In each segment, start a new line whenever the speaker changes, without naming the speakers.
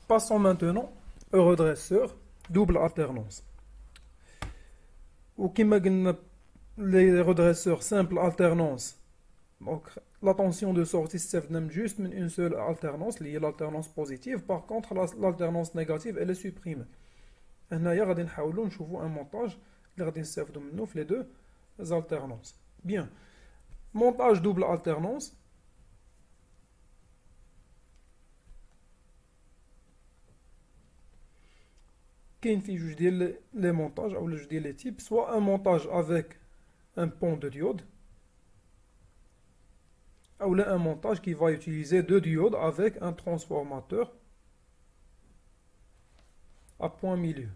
Passons maintenant au redresseur double alternance. Ou comme les redresseurs simple alternance. Donc la tension de sortie c'est juste une seule alternance, liée à l'alternance positive. Par contre, l'alternance négative elle est supprimée. هنايا غادي نحاولوا نشوفوا un montage اللي غادي نستافدوا منه في les deux alternances. Bien. Montage double alternance. كاين في جوج ديال لي مونتاج او جوج ديال لي تيب soit un montage avec un pont de diode ou là un montage qui va utiliser deux diodes avec un transformateur à point milieu.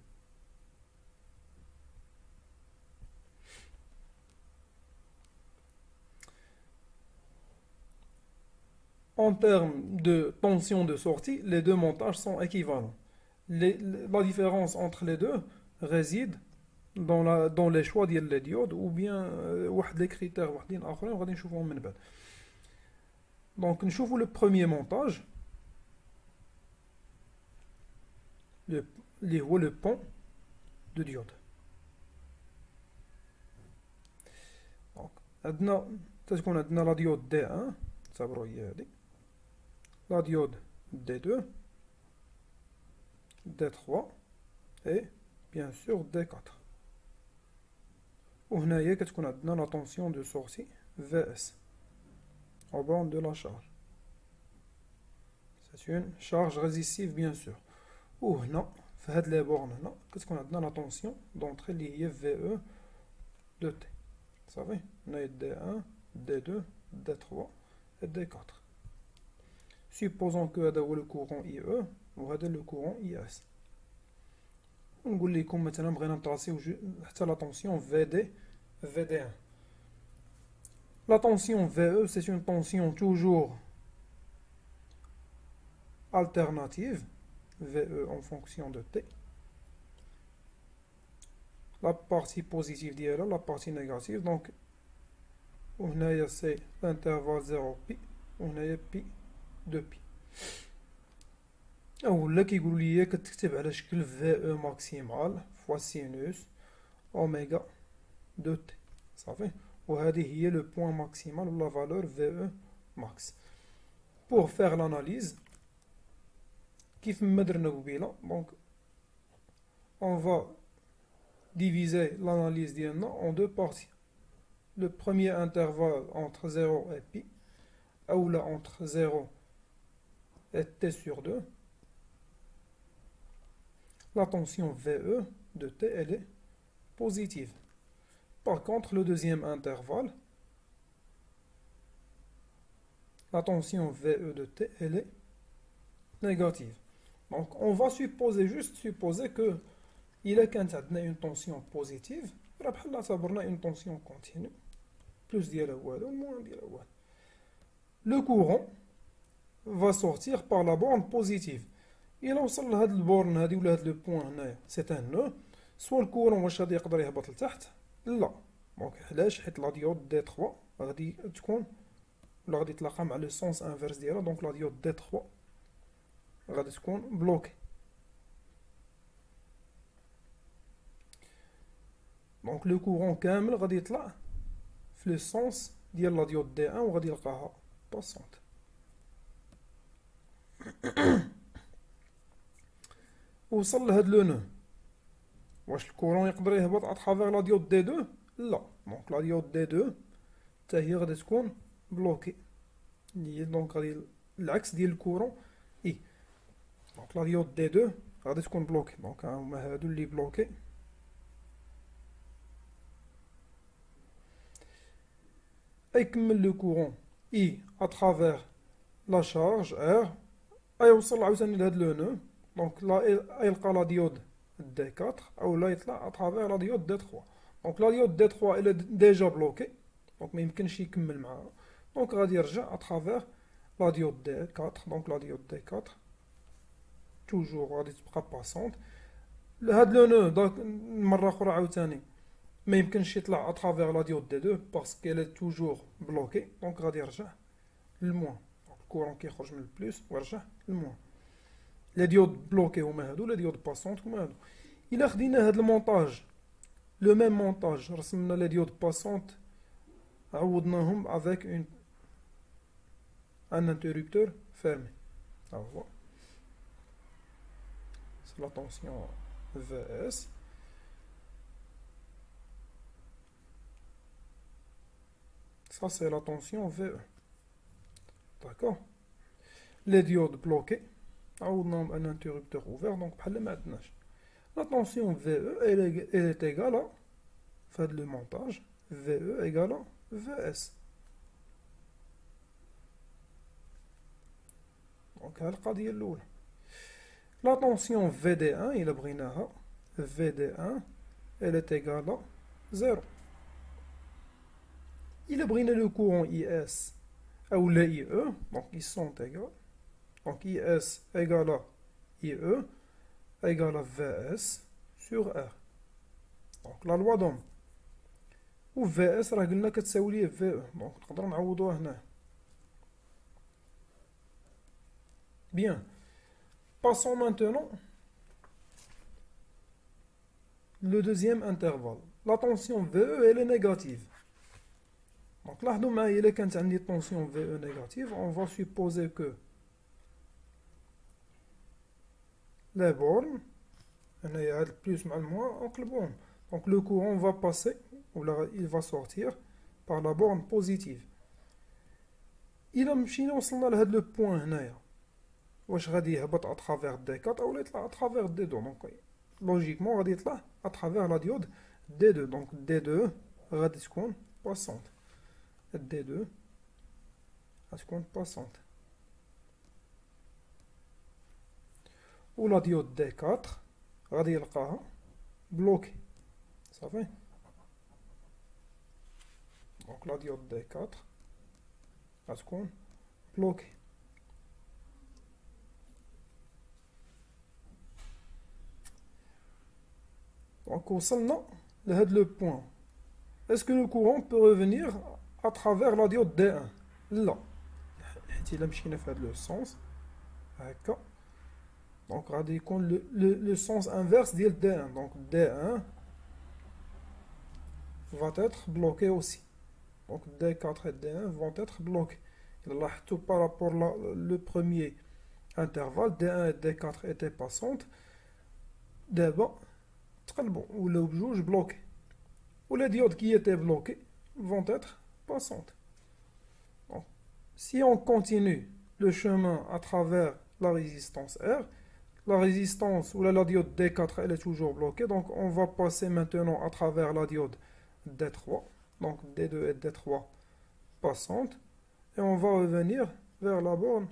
En termes de tension de sortie, les deux montages sont équivalents. La différence entre les deux réside dans les choix des diodes ou bien les critères آخرين غادي نشوفوهم من بعد. Donc نشوفوا le premier montage اللي هو le pont de diode. Donc عندنا تتكون عندنا la diode D1 تصبروا هي هذه, la diode D2, D3 et bien sûr D4. وهنايا كتكون عندنا la tension de sortie VS au borne de la charge. C'est une charge résistive bien sûr. وهنا في هاد لي بورن هنا كتكون عندنا la tension d'entrée اللي هي VE de T. صافي هنايا D1, D2, D3 et D4. Supposons que هذا هو le courant IE وهذا le courant IS. ونقول لكم مثلا بغينا نطراسيو حتى la tension VD1. La tension VE, c'est une tension toujours alternative, VE en fonction de T. La partie positive d'IL, la partie négative, donc c'est l'intervalle 0pi, pi 2pi. أولا كيقولوا لي كتكتب على شكل VE maximal fois sinus oméga de T. صافي وهذه هي le point maximal ou la valeur VE max. Pour faire l'analyse, كيف ما درنا قبيله, donc on va diviser l'analyse ديالنا en deux parties. Le premier intervalle entre 0 et pi, ou là entre 0 et t sur 2. La tension VE de t elle est positive. Par contre, le deuxième intervalle, la tension VE de T, elle est négative. Donc, on va juste supposer que il est quand on a une tension positive, une tension continue, plus moins le courant va sortir par la borne positive. Il وصل لهاد البورن هادي ولا هاد لو بوين هنايا سي ان نو سوا الكورون واش غادي يقدر يهبط لتحت لا دونك علاش حيت لا ديود دي 3 غادي تكون ولا غادي تلاقى مع لو سونس انفيرس ديالها دونك لا ديود دي 3 غادي تكون بلوكي دونك لو كورون كامل غادي يطلع في لو سونس ديال لا ديود دي 1 وغادي يلقاها باسونت وصل لهاد لو نو واش الكورون يقدر يهبط اترافيغ لا ديود دي 2 لا دونك لا ديود دي 2 حتى هي غادي تكون بلوكي اللي هي دونك غادي العكس ديال الكورون اي دونك لا ديود دي 2 غادي تكون بلوكي دونك هما هادو اللي بلوكي يكمل لو كورون اي اترافيغ لا شارج ار يوصل عاوتاني لهاد لو نو دونك لا يلقى لا ديود دي 4 او لا يطلع اترافيغ لا ديود دي 3 دونك لا ديود دي 3 elle est déjà بلوكي دونك ما يمكنش يكمل معاها دونك غادي يرجع اترافيغ لا ديود دي 4 دونك لا ديود دي 4 توجور غادي تبقى باسونت هاد لو نو دونك مره اخرى عاوتاني ما يمكنش يطلع اترافيغ لا ديود دي 2 باسكو elle est توجور بلوكي دونك غادي يرجع للموان الكورون كيخرج من البلوس ويرجع للموان لي ديود بلوكي هما هادو، لي ديود باسونت هما هادو. إلا خدينا هاد المونتاج لو ميم مونتاج، رسمنا لي ديود باسونت عوضناهم افيك ان انتررupteur fermé. Alors voilà, c'est la tension VS. Ça c'est la tension VE. D'accord. Les diodes bloquées عوضناهم un interrupteur ouvert, donc بحال ما عندناش. La tension VE elle est égale à, faites le montage, VE égale à VS. Donc القضية الأولى. La tension VD1 إلا بغيناها VD1 elle est égale à 0. إلا بغينا le courant IS ou le IE, donc ils sont égaux. Donc IS égale à IE égale à VS sur R. Donc la loi d'Ohm. و VS راه قلنا كتساوي ليه VE. Donc نقدر نعوضوها هنا. Bien. Passons maintenant le deuxième intervalle. La tension VE elle est négative. Donc là, il y a une tension VE négative. On va supposer que les bornes, il y a le plus mal moins entre les bornes. Donc le courant va passer, ou là, il va sortir par la borne positive. Il a مشينا وصلنا لهذا le point هنايا. واش غادي يهبط à travers D4 ou يطلع à travers D2. Donc logiquement غادي يطلع à travers la diode D2. Donc D2 غادي تكون passante. D2 غتكون passante. و la diode D4 غادي يلقاها bloquée. صافي. Donc la diode D4 غتكون bloquée. Donc وصلنا لهاد le point. Est-ce que le courant peut revenir à travers la diode D1? لا. حيت إلا مشينا في هاد le sens هكا. Donc غادي يكون le sens inverse ديال D1. Donc D1 va être bloqué aussi. Donc D4 et D1 vont être bloqués. لاحظتوا par rapport le premier intervalle, D1 et D4 étaient passantes. دابا تقلبوا ولاو بجوج bloqués. Ou les diodes qui étaient bloquées vont être passantes. Donc, si on continue le chemin à travers la résistance R, la résistance ou la diode D4 elle est toujours bloquée, donc on va passer maintenant à travers la diode D3, donc D2 et D3 passantes, et on va revenir vers la borne.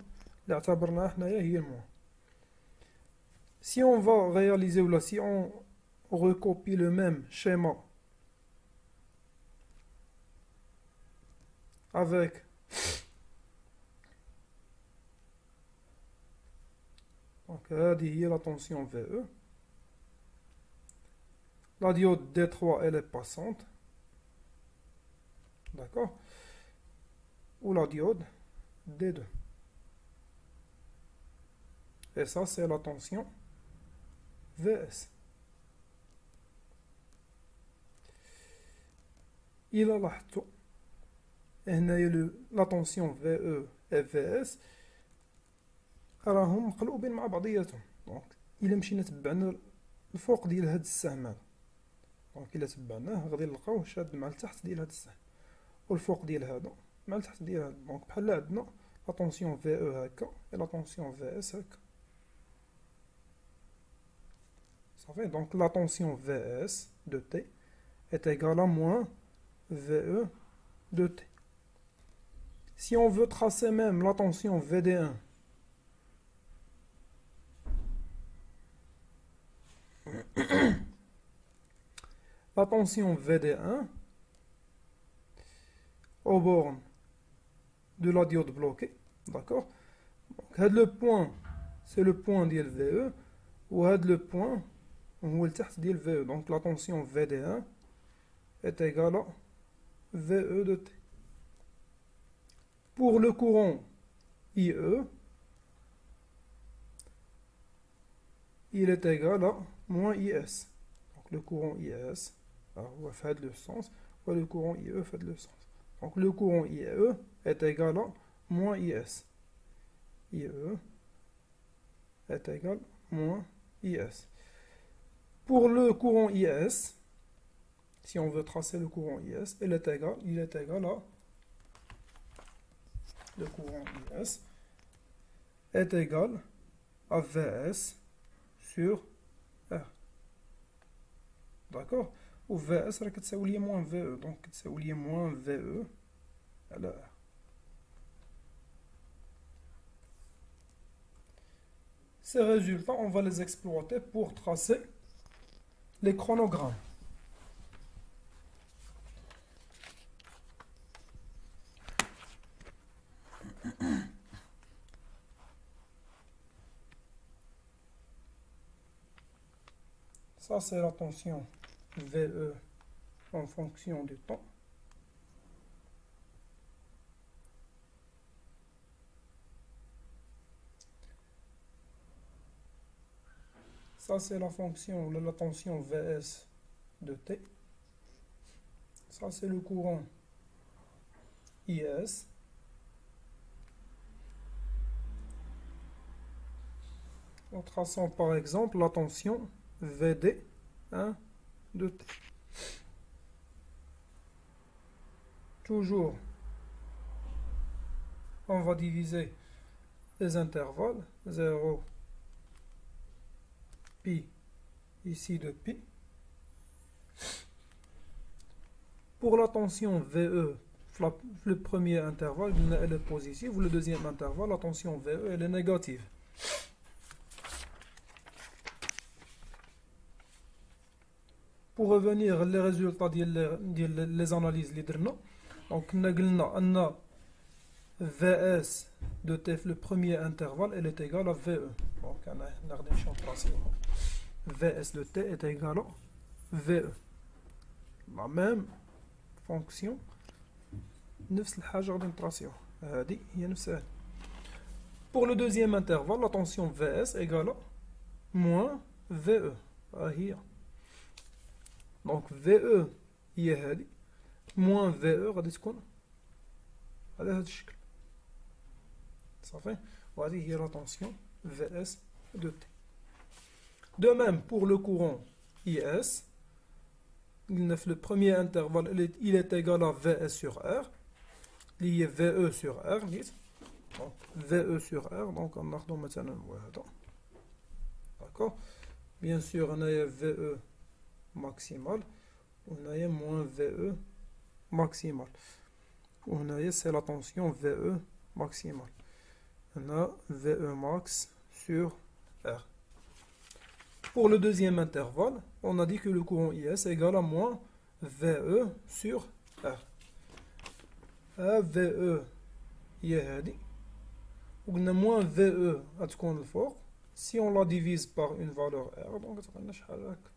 Si on va réaliser ou là, si on recopie le même schéma avec donc هذه هي la tension VE. La diode D3 elle est passante. D'accord. Ou la diode D2. Et ça c'est la tension VS. Il a لاحظتوا هنايا la tension VE et VS راهم مقلوبين مع بعضياتهم. دونك الا مشينا تبعنا الفوق ديال هاد السهم هذا، دونك الا تبعناه غادي نلقاوه شاد مع التحت ديال هاد السهم، والفوق ديال هذا مع التحت ديال هذا. دونك بحال عندنا لا طونسيون في او هكا و لا طونسيون في اس هكا. صافي. دونك لا طونسيون في اس دو تي est égale à moins VE de T. Si on veut tracer même la tension VD1, la tension VD1 aux bornes de la diode bloquée, d'accord. Donc le point c'est le point de VE, ou le point où le test de VE. Donc la tension VD1 est égale à VE de T. Pour le courant IE, il est égal à moins IS. Donc le courant IS fait le sens, et le courant IE fait le sens. Donc le courant IE est égal à moins IS. IE est égal à moins IS. Pour le courant IS, si on veut tracer le courant IS, il est égal à le courant IS est égal à VS sur R. D'accord? Ou VS c'est moins VE, donc c'est moins VE à la R. Ces résultats, on va les exploiter pour tracer les chronogrammes. Ça, c'est la tension VE en fonction du temps. Ça, c'est la fonction, la tension Vs de T. Ça, c'est le courant IS. En traçant par exemple la tension VD de T. Toujours, on va diviser les intervalles 0, pi, ici de pi. Pour la tension VE, le premier intervalle, elle est positive, ou le deuxième intervalle, la tension VE, elle est négative. Pour revenir les résultats des analyses les donc on a VS de T, le premier intervalle, elle est égale à VE. Donc on a des champs tracés. VS de T est égal à VE. La même fonction, نفس الحاجة غادي نطراسيوها. هذه هي نفسها. Pour le deuxième intervalle, la tension VS égale à moins VE. هي. Donc VE هي هذه moins VE غادي تكون على هذا الشكل. صافي. وهذه هي la tension VS de T. De même pour le courant IS, le premier intervalle il est égal à VS sur R. Il y a VE sur R. Donc VE sur R. Donc on a maintenant d'accord. Bien sûr on a VE maximal. On a moins VE maximal. On a c'est la tension VE maximale. On a VE max sur R. Pour le deuxième intervalle, on a dit que le courant IS est égal à moins VE sur R. VE هي هذه. وقلنا moins VE غتكون الفوق. Si on la divise par une valeur R, donc غتعطينا شحال هكا.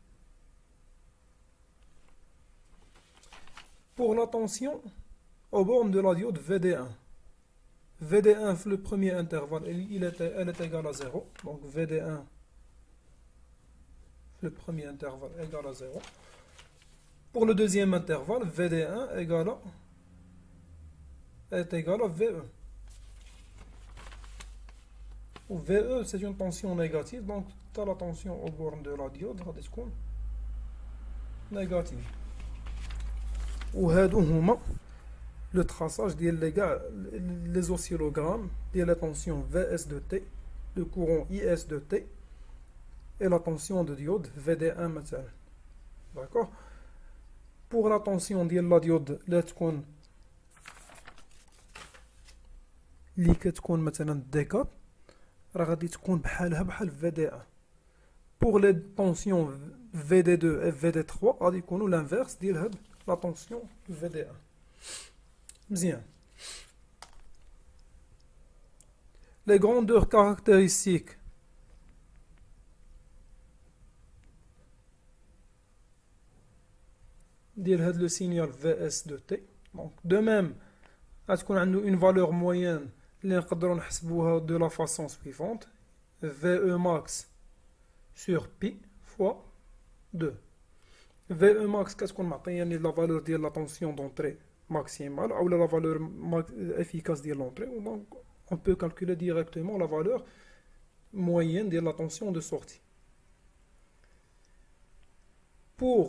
Pour la tension aux bornes de la diode VD1. VD1, le premier intervalle, elle est égale à 0. Donc VD1, le premier intervalle égale à 0. Pour le deuxième intervalle, VD1 est égal à VE. Où VE, c'est une tension négative, donc tu as la tension aux bornes de la diode, négative. وهادو هما le traçage les oscillogrammes de la tension Vs de T, le courant IS de T et la tension de diode VD1 مثلا. D'accord. Pour la tension de la diode اللي كتكون مثلا D4 راه غادي تكون بحالها بحال VD1. Pour les tensions VD2 et VD3 غادي يكونوا l'inverse ديال هاد la tension VD1. Bien. Les grandeurs caractéristiques ديال le signal VS de T. Donc de même غتكون عنده une valeur moyenne اللي نقدروا نحسبوها de la façon suivante. VE max sur pi fois 2. VE max كتكون معطياني لا فالور ديال لا طونسيون دونطري maximale ou la valeur efficace de l'entrée. Donc on peut calculer directement la valeur moyenne de la tension de sortie. Pour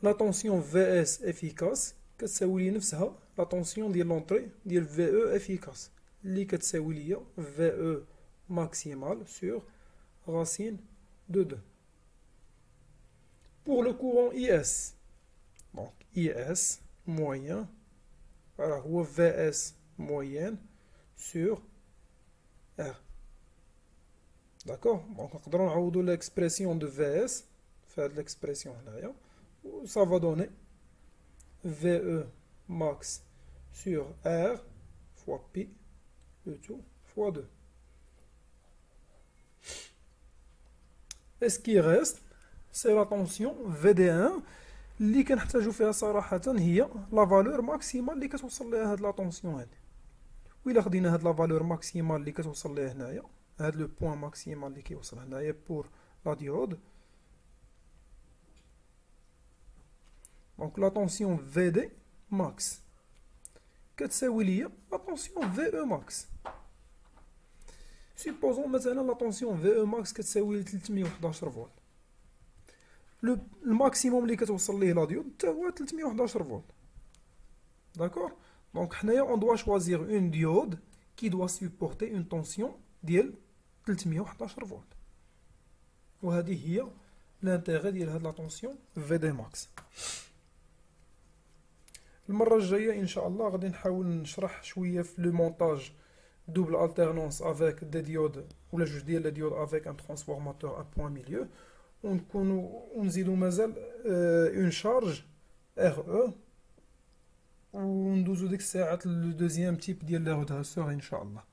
la tension VS efficace, كتساوي نفسها la tension ديال l'entrée ديال VE efficace اللي كتساوي ليا VE maximal sur racine de 2. Pour le courant IS, donc IS moyen, voilà, ou VS moyenne sur R. D'accord? Donc, on va avoir l'expression de VS, faire l'expression là, ça va donner VE max sur R fois pi, le tout, fois 2. Et ce qui reste, c'est la tension VD1 اللي كنحتاجو فيها صراحة هي لا فالور ماكسيمال اللي كتوصل ليها هاد لا طونسيون هادي. وإلا خدينا هاد لا فالور ماكسيمال اللي كتوصل ليه هنايا، هاد لو بوين ماكسيمال اللي كيوصل هنايا بور لا ديود، دونك لا طونسيون في دي ماكس كتساوي ليا لا طونسيون في او ماكس. سيبوزون مثلا لا طونسيون في او ماكس كتساوي 311 فولت. الماكسيموم اللي كتوصل ليه لا ديود حتى هو 311 فولت. داكور؟ دونك حنايا اون دوا شوازيغ اون ديود كي دوا سوبورتي اون طونسيون ديال 311 فولت. وهذه هي لانتيغي ديال هاد لا طونسيون في دي ماكس. المره الجايه ان شاء الله غادي نحاول نشرح شويه في لو مونتاج double alternance avec des diodes ولا جوج ديال لي ديود avec un transformateur à point milieu. ونزيدو مازال اون شارج ار او وندوزو ديك الساعات لو دوزيام تيب ديال لي روداسور ان شاء الله.